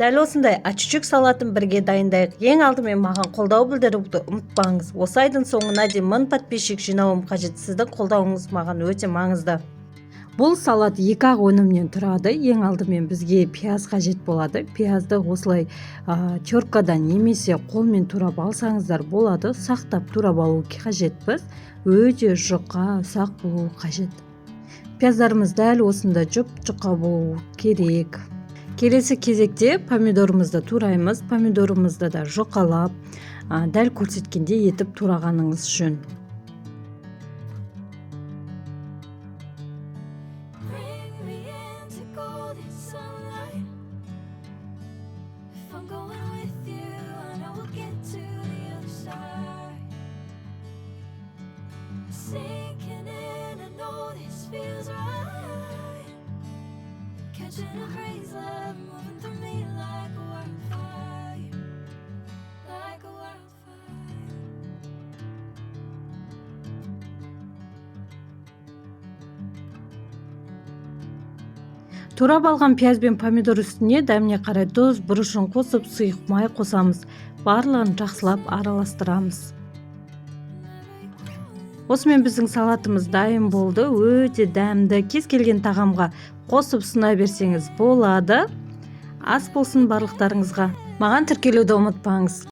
Дәл осындай ачүчүк салатын бірге дайындайық. Ең алдымен маған қолдау білдіруді ұмытпаңыз. Осы айдың соңына дейін 1000 подписчик жинауым қажет. Сіздің қолдауыңыз маған өте маңызды. Бұл салат 2-ақ өнімнен тұрады. Ең алдымен бізге пияз қажет болады. Пиязды осылай теркадан немесе қолмен турап алсаңыздар болады. Сақтап турап алу қажетпіз. Өте жұқа, ұсақ болу қажет. Пияздарымыз дәл осында жұп-жұқа болу керек. Келесі кезекте помидорымызды тураймыз. Помидорымызды да жұқалап, дәл көрсеткенде етіп турағаныңыз жөн. Турап алған пияз бен помидор үстіне дәміне қарай тұз, бұрышын қосып, сұйық май қосамыз. Барлығын жақсылап араластырамыз. Осымен біздің салатымыз дайын болды. Өте дәмді. Кез келген тағамға қосып сұна берсеңіз болады. Ас болсын барлықтарыңызға. Маған тіркелуді ұмытпаңыз.